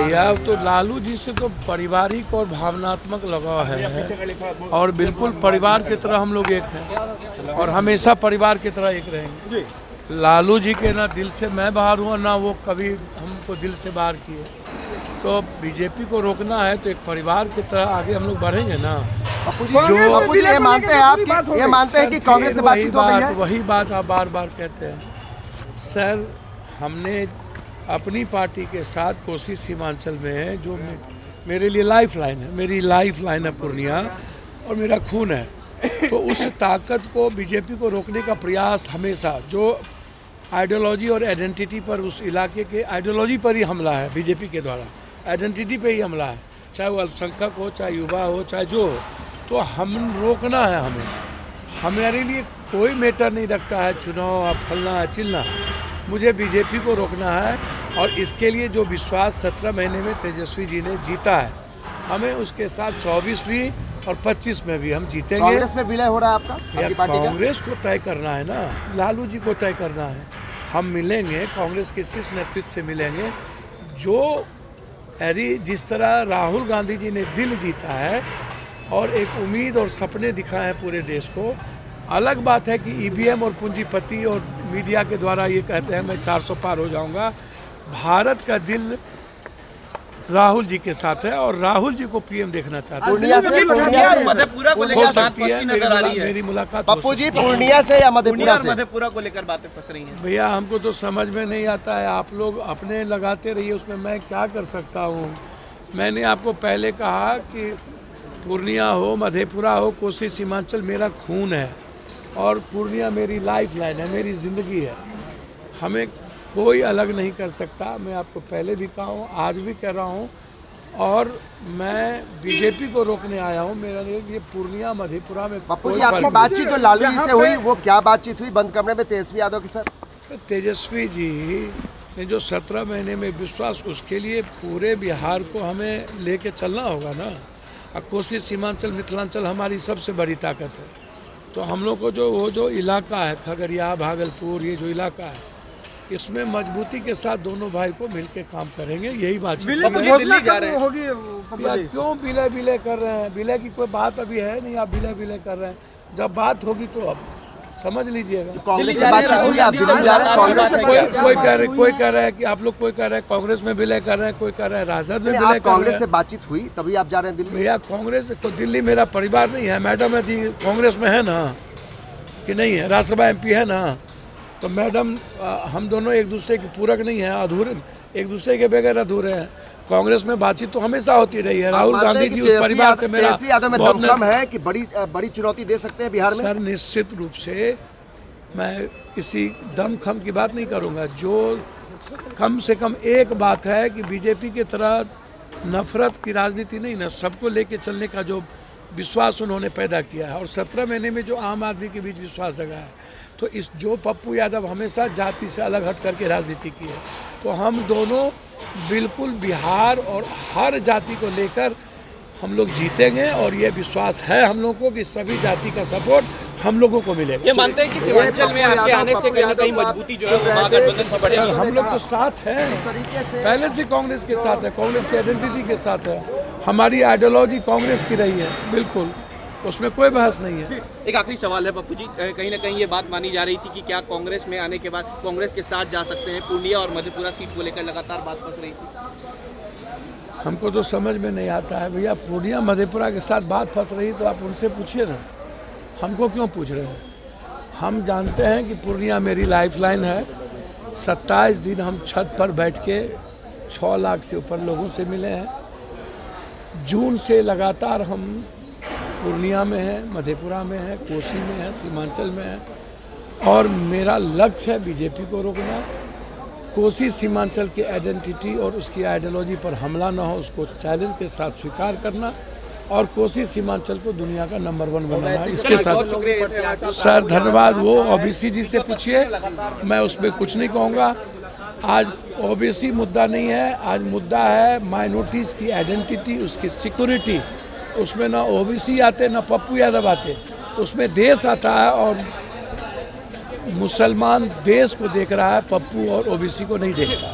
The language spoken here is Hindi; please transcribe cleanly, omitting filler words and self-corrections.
भैया तो लालू जी से तो पारिवारिक और भावनात्मक लगाव है और बिल्कुल परिवार की तरह हम लोग एक हैं और हमेशा परिवार की तरह एक रहेंगे। लालू जी के ना दिल से मैं बाहर हुआ ना वो कभी हमको दिल से बाहर किए। तो बीजेपी को रोकना है तो एक परिवार की तरह आगे हम लोग बढ़ेंगे ना। जो ये मानते हैं आप, ये मानते हैं कि कांग्रेस से बातचीत हो गई है? वही बात आप बार बार कहते हैं सर। हमने अपनी पार्टी के साथ कोसी सीमांचल में है जो मेरे लिए लाइफ लाइन है, मेरी लाइफ लाइन है पूर्णिया और मेरा खून है। तो उस ताकत को बीजेपी को रोकने का प्रयास हमेशा जो आइडियोलॉजी और आइडेंटिटी पर उस इलाके के आइडियोलॉजी पर ही हमला है बीजेपी के द्वारा, आइडेंटिटी पे ही हमला है, चाहे वो अल्पसंख्यक हो चाहे युवा हो चाहे जो हो। तो हम रोकना है हमें। हमारे लिए कोई मैटर नहीं रखता है चुनाव फलना है चिलना, मुझे बीजेपी को रोकना है। और इसके लिए जो विश्वास 17 महीने में तेजस्वी जी ने जीता है, हमें उसके साथ 24 भी और 25 में भी हम जीतेंगे। कांग्रेस में विलय हो रहा है आपका, आपकी पार्टी का? कांग्रेस को तय करना है ना, लालू जी को तय करना है। हम मिलेंगे कांग्रेस के शीर्ष नेतृत्व से मिलेंगे। जो यदि जिस तरह राहुल गांधी जी ने दिल जीता है और एक उम्मीद और सपने दिखाए हैं पूरे देश को। अलग बात है कि ईवीएम और पूंजीपति और मीडिया के द्वारा ये कहते हैं मैं 400 पार हो जाऊंगा। भारत का दिल राहुल जी के साथ है और राहुल जी को पीएम देखना चाहते हैं। मेरी मुलाकात पप्पू जी पूर्णिया से या मधेपुरा से? मधेपुरा को लेकर बातें फंस रही हैं भैया। हमको तो समझ में नहीं आता है, आप लोग अपने लगाते रहिए, उसमें मैं क्या कर सकता हूँ। मैंने आपको पहले कहा कि पूर्णिया हो मधेपुरा हो कोसी सीमांचल मेरा खून है और पूर्णिया मेरी लाइफ लाइन है, मेरी ज़िंदगी है। हमें कोई अलग नहीं कर सकता। मैं आपको पहले भी कहा हूँ, आज भी कह रहा हूँ और मैं बीजेपी को रोकने आया हूँ। मेरे लिए पूर्णिया मधेपुरा में। पप्पू जी आपकी बातचीत जो लालू जी से हुई वो क्या बातचीत हुई बंद कमरे में तेजस्वी यादव के साथ? तेजस्वी जी ने जो 17 महीने में विश्वास, उसके लिए पूरे बिहार को हमें लेके चलना होगा ना। कोसी सीमांचल मिथिलांचल हमारी सबसे बड़ी ताकत है। तो हम लोग को जो वो जो इलाका है खगड़िया भागलपुर, ये जो इलाका है इसमें मजबूती के साथ दोनों भाई को मिलके काम करेंगे। यही बात दिल्ली जा रहे हैं। क्यों विलय कर रहे हैं? विलय की कोई बात अभी है नहीं, आप विलय कर रहे हैं। जब बात होगी तो अब समझ लीजिएगा। कांग्रेस से बातचीत हुई, आप दिल्ली जा रहे हैं? कांग्रेस में कोई कह रहा है कि आप लोग, कोई कह रहे हैं कांग्रेस में विलय कर रहे हैं, कोई कह रहे हैं राजद में विलय कर रहे हैं। कांग्रेस से बातचीत हुई तभी आप जा रहे हैं दिल्ली? भैया कांग्रेस को दिल्ली मेरा परिवार नहीं है। मैडम यदि कांग्रेस में है ना कि नहीं है, राज्यसभा MP है ना, तो मैडम हम दोनों एक दूसरे के पूरक नहीं है, अधूरे, एक दूसरे के बगैर अधूरे हैं। कांग्रेस में बातचीत तो हमेशा होती रही है। राहुल गांधी जी उस परिवार से मेरा बहुत कम है कि बड़ी चुनौती दे सकते हैं बिहार में? सर निश्चित रूप से मैं किसी दम खम की बात नहीं करूंगा। जो कम से कम एक बात है कि बीजेपी की तरह नफरत की राजनीति नहीं ना, सबको लेके चलने का जो विश्वास उन्होंने पैदा किया है और 17 महीने में जो आम आदमी के बीच विश्वास जगा है। तो इस जो पप्पू यादव हमेशा जाति से अलग हट करके राजनीति की है, तो हम दोनों बिल्कुल बिहार और हर जाति को लेकर हम लोग जीतेंगे और ये विश्वास है हम लोगों को कि सभी जाति का सपोर्ट हम लोगों को मिलेगा। ये मानते हैं कि सीमांचल में आपके आने से कहीं ना कहीं मजबूती जो है वो महागठबंधन में बढ़ेगी। हम लोग तो साथ हैं, पहले से कांग्रेस के साथ है, कांग्रेस की आइडेंटिटी के साथ है। हमारी आइडियोलॉजी कांग्रेस की रही है, बिल्कुल उसमें कोई बहस नहीं है। एक आखिरी सवाल है पप्पू जी, कहीं ना कहीं ये बात मानी जा रही थी कि क्या कांग्रेस में आने के बाद कांग्रेस के साथ जा सकते हैं? पूर्णिया और मधेपुरा सीट को लेकर लगातार बात फंस रही थी। हमको तो समझ में नहीं आता है भैया। पूर्णिया मधेपुरा के साथ बात फंस रही तो आप उनसे पूछिए ना, हमको क्यों पूछ रहे हैं? हम जानते हैं कि पूर्णिया मेरी लाइफ लाइन है। 27 दिन हम छत पर बैठ के 6 लाख से ऊपर लोगों से मिले हैं। जून से लगातार हम पूर्णिया में है, मधेपुरा में है, कोसी में है, सीमांचल में है और मेरा लक्ष्य है बीजेपी को रोकना। कोसी सीमांचल की आइडेंटिटी और उसकी आइडियोलॉजी पर हमला न हो, उसको चैलेंज के साथ स्वीकार करना और कोसी सीमांचल को दुनिया का नंबर 1 बनाना। इसके साथ सर धन्यवाद। वो OBC जी से पूछिए, मैं उसमें कुछ नहीं कहूँगा। आज OBC मुद्दा नहीं है, आज मुद्दा है माइनॉरिटीज़ की आइडेंटिटी, उसकी सिक्योरिटी। उसमें ना OBC आते ना पप्पू यादव आते, उसमें देश आता है और मुसलमान देश को देख रहा है, पप्पू और OBC को नहीं देखता।